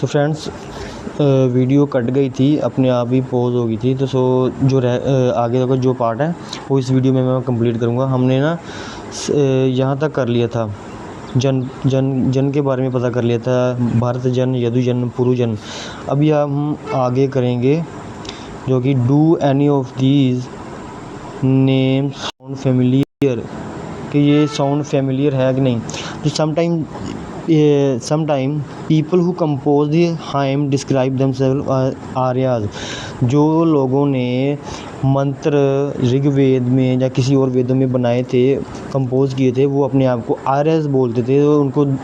So friends, video cut गई थी, अपने आप ही पॉज हो गई थी। तो जो आगे का जो पार्ट है वो इस वीडियो में मैं कंप्लीट करूँगा। हमने ना यहाँ तक कर लिया था, जन के बारे में पता कर लिया था, भारत जन, यदु जन, पुरु जन। अभी हम आगे करेंगे जो कि do any of these names sound familiar, कि ये साउंड फेमिलियर है कि नहीं। तो sometime people who compose the hymn describe themselves Aryas. जो लोगों ने मंत्र ऋग्वेद में या किसी और वेदों में बनाए थे, कंपोज किए थे, वो अपने आप को आर्यस बोलते थे। तो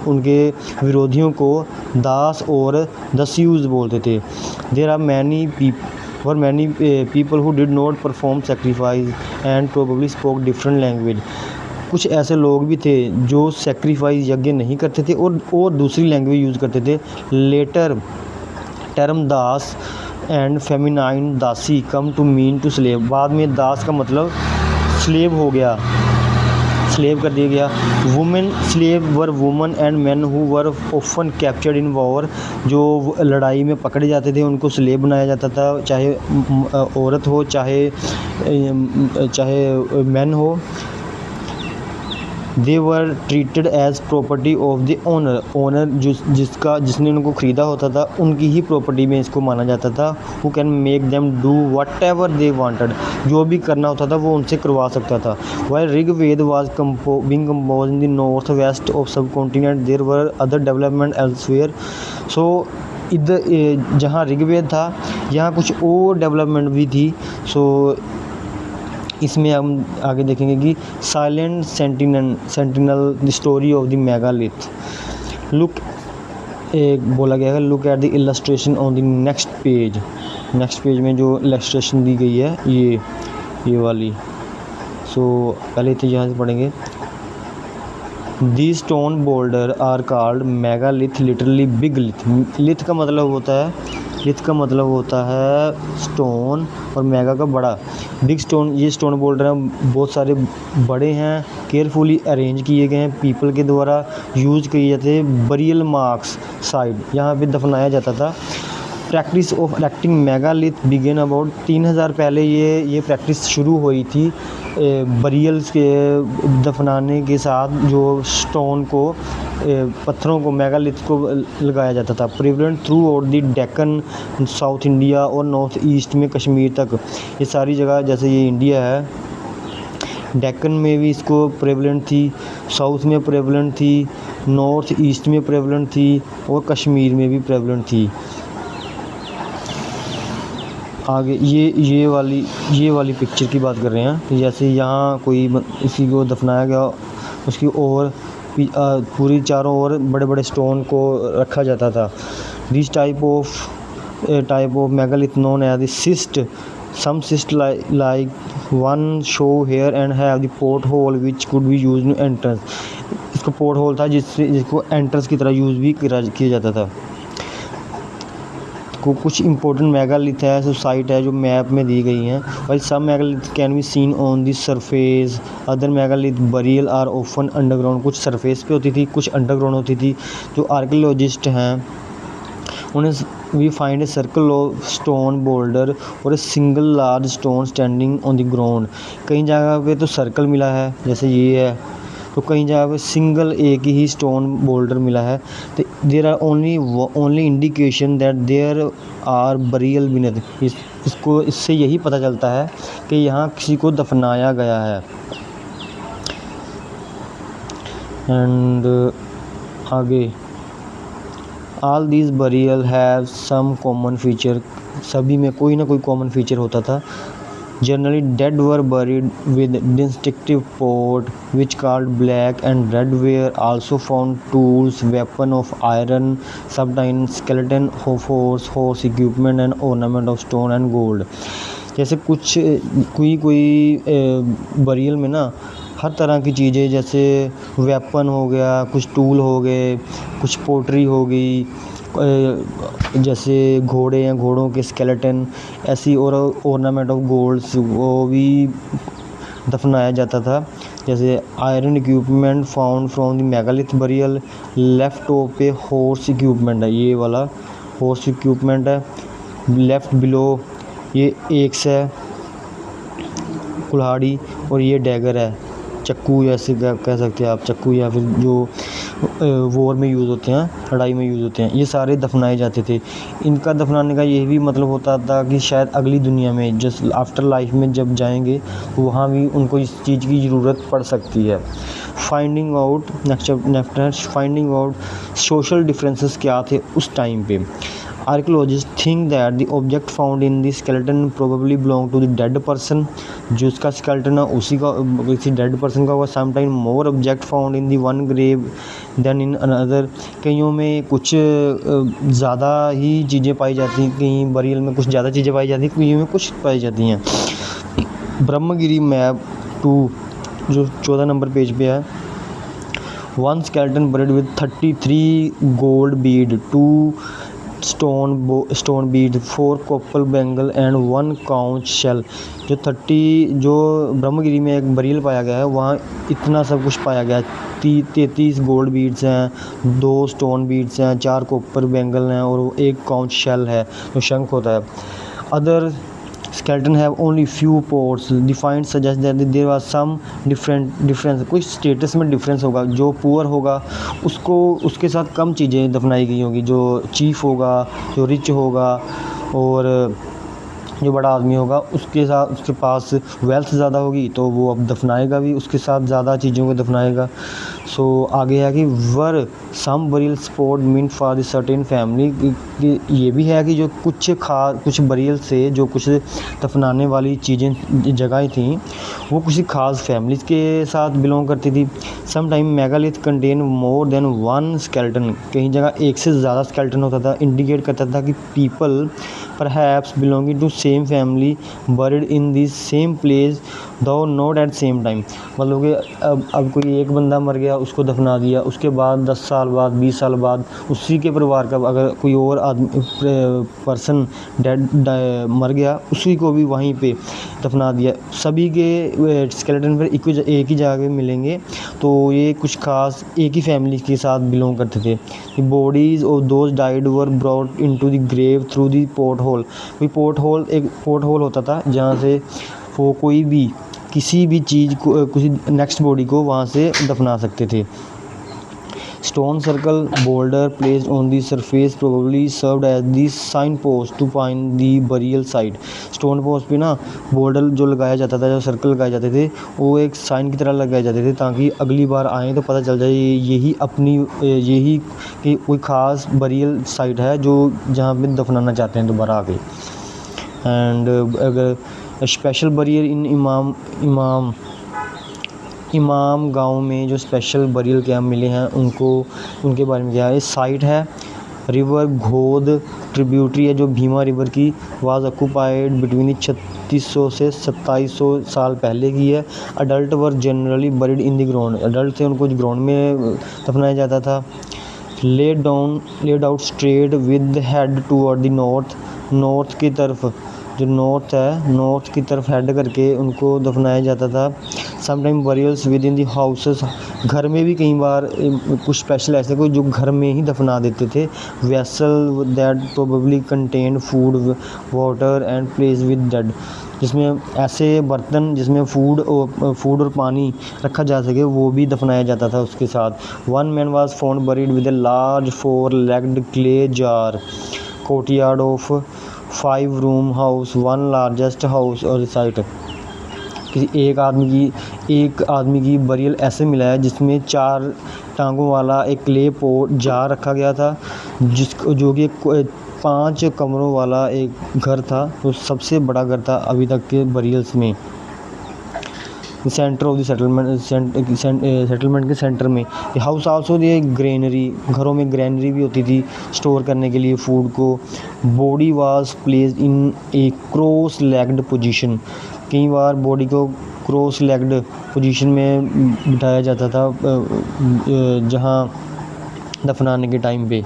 उनके विरोधियों को दास और दस्यूज बोलते थे। There are many people who did not perform sacrifice and probably spoke different language. कुछ ऐसे लोग भी थे जो सेक्रीफाइस यज्ञ नहीं करते थे और दूसरी लैंग्वेज यूज़ करते थे। Later term dasa and feminine dasi come to mean to slave. बाद में दास का मतलब स्लेव हो गया, स्लेव कर दिया गया। Women slave were woman and man who were often captured in war. जो लड़ाई में पकड़े जाते थे उनको स्लेव बनाया जाता था, चाहे औरत हो चाहे मैन हो। They were treated as property of the owner जिसने उनको ख़रीदा होता था उनकी ही प्रॉपर्टी में इसको माना जाता था। Who can make them do what ever they wanted. जो भी करना होता था वो उनसे करवा सकता था। While Rigveda was being composed in the north west of subcontinent, there were other development elsewhere. So इधर जहाँ ऋग्वेद था यहाँ कुछ और डेवलपमेंट भी थी। सो इसमें हम आगे देखेंगे कि silent sentinel the story of the megalith. Look बोला गया है, look at the illustration on the next page में जो इलस्ट्रेशन दी गई है ये वाली। सो पहले तो यहाँ से पढ़ेंगे। The stone boulder are called megalith, literally big lith. Lith का मतलब होता है स्टोन और मेगा का बड़ा। बिग स्टोन, ये स्टोन बोल्डर हैं, बहुत सारे बड़े हैं, केयरफुली अरेंज किए गए हैं, पीपल के द्वारा यूज़ किए जाते हैं। बरियल मार्क्स साइड, यहाँ पे दफनाया जाता था। Practice of erecting megalith began about 3000 पहले ये प्रैक्टिस शुरू हुई थी बरियल्स के दफनाने के साथ, जो स्टोन को पत्थरों को मेगालिथ को लगाया जाता था। Prevalent through out the Deccan, south India और नॉर्थ ईस्ट में कश्मीर तक। ये सारी जगह, जैसे ये इंडिया है, डेक्कन में भी इसको प्रेवलेंट थी, साउथ में प्रेवलेंट थी, नॉर्थ ईस्ट में प्रेवलेंट थी और कश्मीर में भी प्रेवलेंट थी। आगे ये वाली पिक्चर की बात कर रहे हैं। जैसे यहाँ कोई इसी को दफनाया गया, उसकी और पूरी चारों ओर बड़े बड़े स्टोन को रखा जाता था। This type of megalith known as the cist. Some cist like one show here and have the port hole which could be used in entrance. इसको पोर्ट होल था जिसको एंट्रेंस की तरह यूज़ भी किया जाता था। कुछ इंपॉर्टेंट मेगालिथ है, जो साइट है जो मैप में दी गई हैं। While some megalith can be seen on the surface, other megalith burial are often underground. कुछ सरफेस पे होती थी, कुछ अंडरग्राउंड होती थी। जो आर्कियोलॉजिस्ट हैं उन्हें we find a circle of stone boulder और a single large stone standing on the ground. कई जगह पे तो सर्कल मिला है, जैसे ये है, तो कई जगह पे सिंगल एक ही स्टोन बोल्डर मिला है। तो there are only indication that there are burial beneath. इससे यही पता चलता है कि यहाँ किसी को दफनाया गया है। एंड आगे, all these burial have some common feature. सभी में कोई ना कोई कॉमन फीचर होता था। Generally, dead were buried with distinctive pot, which called black and red were also found tools, weapon of iron, sometimes skeleton of horse equipment and ornament of stone and gold. जैसे कोई burial में ना हर तरह की चीज़ें, जैसे weapon हो गया, कुछ टूल हो गए, कुछ पोट्री हो गई, जैसे घोड़े हैं, घोड़ों के स्केलेटन, ऐसी और ऑर्नामेंट ऑफ गोल्ड्स वो भी दफनाया जाता था। जैसे iron equipment found from the megalith burial, left of a horse equipment है ये वाला, हॉर्स इक्विपमेंट है। लेफ़्ट बिलो ये एक्स है, कुल्हाड़ी, और ये डैगर है, चक्कू ऐसे कह सकते हैं आप, चक्कू या फिर जो वॉर में यूज़ होते हैं, लड़ाई में यूज़ होते हैं, ये सारे दफनाए जाते थे। इनका दफनाने का ये भी मतलब होता था कि शायद अगली दुनिया में जस्ट आफ्टर लाइफ में जब जाएंगे तो वहाँ भी उनको इस चीज़ की ज़रूरत पड़ सकती है। Finding out next finding out social differences क्या थे उस टाइम पे। Archaeologists think that the object found in the skeleton probably belonged to the dead person। जो उसका skeleton है उसी का किसी dead person का होगा। Sometimes more object found in the one grave than in another। कईयों में कुछ ज़्यादा ही चीज़ें पाई जाती हैं, कहीं बरियल में कुछ ज़्यादा चीज़ें पाई जाती हैं, कईयों में कुछ पाई जाती हैं। ब्रह्मगिरी मैप 2 जो 14 नंबर पेज पे है। One skeleton buried with 33 gold bead, 2 stone bead, 4 copper bangle and 1 conch shell। जो ब्रह्मगिरी में एक बरियल पाया गया है वहाँ इतना सब कुछ पाया गया है। 33 गोल्ड बीड्स हैं, 2 स्टोन बीड्स हैं, 4 कॉपर बैंगल हैं और 1 काउंच शेल है जो शंख होता है। Other skeleton have only few pots। The find suggest that there was some difference। कुछ स्टेटस में डिफरेंस होगा, जो पुअर होगा उसको उसके साथ कम चीज़ें दफनाई गई होंगी, जो चीफ होगा, जो रिच होगा और जो बड़ा आदमी होगा उसके साथ उसके पास वेल्थ ज़्यादा होगी तो वो अब दफनाएगा भी उसके साथ ज़्यादा चीज़ों को दफनाएगा। सो आगे है कि were some burial spot meant for the certain family. ये भी है कि जो कुछ बरियल से जो कुछ दफनाने वाली चीज़ें जगहें थी वो किसी खास फैमिलीज़ के साथ बिलोंग करती थी। Some time megalith contain more than one skeleton. कई जगह एक से ज़्यादा स्केलेटन होता था, इंडिकेट करता था कि people perhaps belonging to same family buried in this same place though not at same time. मतलब कि अब कोई एक बंदा मर गया उसको दफना दिया, उसके बाद 10 साल बाद 20 साल बाद उसी के परिवार का अगर कोई और आदमी पर्सन डेड मर गया उसी को भी वहीं पे दफना दिया। सभी के स्केलेटन पर एक ही जगह मिलेंगे तो ये कुछ खास एक ही फैमिली के साथ बिलोंग करते थे। The bodies of those died were brought into the grave through the port hole. कोई एक पोर्ट होल होता था जहाँ से वो कोई भी किसी भी चीज़ को किसी नेक्स्ट बॉडी को वहाँ से दफना सकते थे। Stone circle boulder placed on the surface probably served as the sign post to find the burial site. Stone post पे ना बोल्डर जो लगाया जाता था, जो सर्कल लगाए जाते थे वो एक साइन की तरह लगाए जाते थे ताकि अगली बार आएँ तो पता चल जाए यही कि कोई ख़ास बरियल साइट है जो जहाँ पे दफनाना चाहते हैं दोबारा आके। एंड अगर स्पेशल बरियल इन इमाम गांव में जो स्पेशल बरियल कैंप मिले हैं उनके बारे में क्या है। साइट है रिवर घोद ट्रिब्यूटरी है जो भीमा रिवर की वाज ऑक्यूपाइड बिटवीन 3600 से 2700 साल पहले की है। Adult were generally buried in the ground. Adult थे उनको ग्राउंड में दफनाया जाता था। Laid out straight with head toward the north की तरफ, जो नॉर्थ की तरफ हेड करके उनको दफनाया जाता था। Sometime burials with in the houses. घर में भी कई बार कुछ स्पेशल ऐसे कोई जो घर में ही दफना देते थे। Vessel that probably contain food water and place with dead. जिसमें ऐसे बर्तन जिसमें फूड और पानी रखा जा सके वो भी दफनाया जाता था उसके साथ। One man was found buried with a large 4 legged clay jar courtyard of 5 room house one largest house और साइट। किसी एक आदमी की बरियल ऐसे मिला है जिसमें 4 टांगों वाला एक क्ले पॉट जार रखा गया था जो कि 5 कमरों वाला एक घर था, तो सबसे बड़ा घर था अभी तक के बरियल्स में। सेंटर ऑफ द सेटलमेंट के सेंटर में हाउस आल्सो दी ग्रेनरी। घरों में ग्रेनरी भी होती थी स्टोर करने के लिए फूड को। Body was placed in A cross legged position. कई बार बॉडी को क्रॉस लेग्ड पोजीशन में बिठाया जाता था जहां दफनाने के टाइम पे।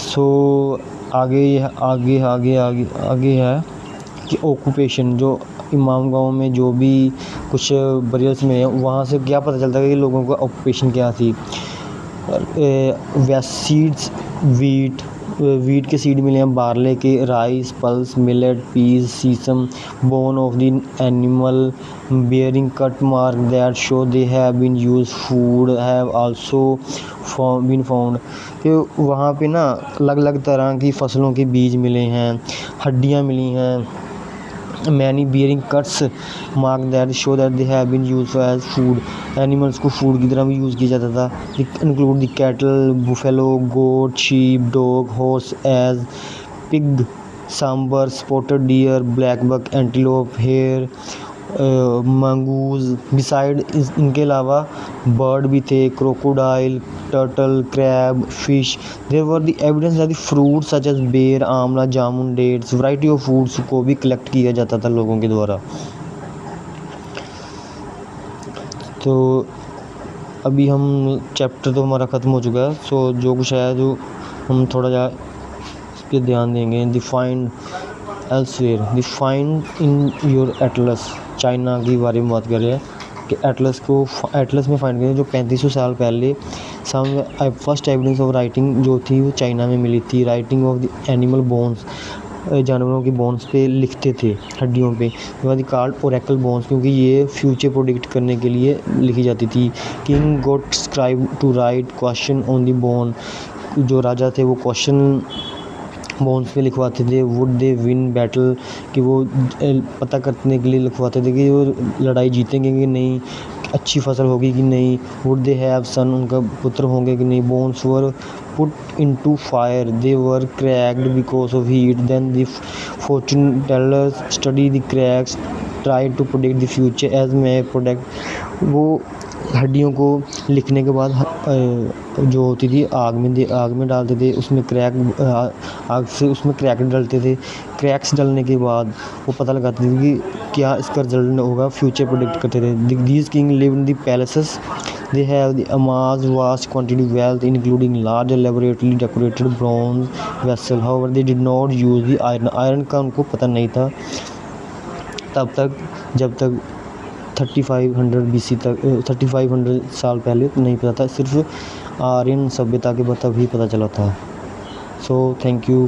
सो आगे है कि ऑक्यूपेशन। जो इमाम गांव में जो भी कुछ बरियल्स में है वहाँ से क्या पता चलता है कि लोगों का ऑक्यूपेशन क्या थी। वेस्ट सीड्स, वीट के सीड मिले हैं, बार्ले के, rice, pulses, millet, peas, sesame, bone of the animal bearing cut mark that show they have been used, food have also been found। कि वहाँ पे ना अलग अलग तरह की फसलों के बीज मिले हैं, हड्डियाँ मिली हैं। Many bearing cuts mark that show that they have been used as food, animals को फूड की तरह भी यूज़ किया जाता था। Include the cattle, buffalo, goat, sheep, dog, horse as pig, sambar, spotted deer, black buck, antelope, hare, mongoose. Besides इनके अलावा bird भी थे, crocodile, turtle, crab, fish. There were the evidence that the fruit such as ber, amla, jamun, dates, variety of foods को भी collect किया जाता था लोगों के द्वारा। तो अभी हम चैप्टर तो हमारा ख़त्म हो चुका है। सो जो कुछ है जो हम थोड़ा जा इस पर ध्यान देंगे। Defined elsewhere, defined in your Atlas, China के बारे में बात कर रहे हैं कि एटलस में फाइंड करें जो 3500 साल पहले फर्स्ट एविडेंस ऑफ राइटिंग जो थी वो चाइना में मिली थी। Writing of the animal bones, जानवरों की बोन्स पे लिखते थे, हड्डियों पे। उसके बाद कार्ड ओरेकल बोन्स, क्योंकि ये फ्यूचर प्रोडिक्ट करने के लिए लिखी जाती थी। King got scribe to write question on the bone, जो राजा थे वो क्वेश्चन बोन्स पे लिखवाते थे। वुड दे विन बैटल, कि वो पता करने के लिए लिखवाते थे कि वो लड़ाई जीतेंगे कि नहीं, अच्छी फसल होगी कि नहीं। वुड दे हैव सन, उनका पुत्र होंगे कि नहीं। Bones were put into fire, they were cracked because of heat, then the fortune tellers study the cracks, try to predict the future as may product. वो हड्डियों को लिखने के बाद जो होती थी आग में डालते थे, उसमें आग से उसमें क्रैक डलते थे। क्रैक्स डलने के बाद वो पता लगाते थे कि क्या इसका रिजल्ट होगा, फ्यूचर प्रोडिक्ट करते थे। These king live in the palaces, they have the amassed vast quantity of wealth including large elaborately decorated bronze vessel, however they did not use the iron का उनको पता नहीं था तब तक, जब तक 3500 BC तक, 3500 साल पहले नहीं पता था, सिर्फ आर्यन सभ्यता के बाद तभी पता चला था। So thank you.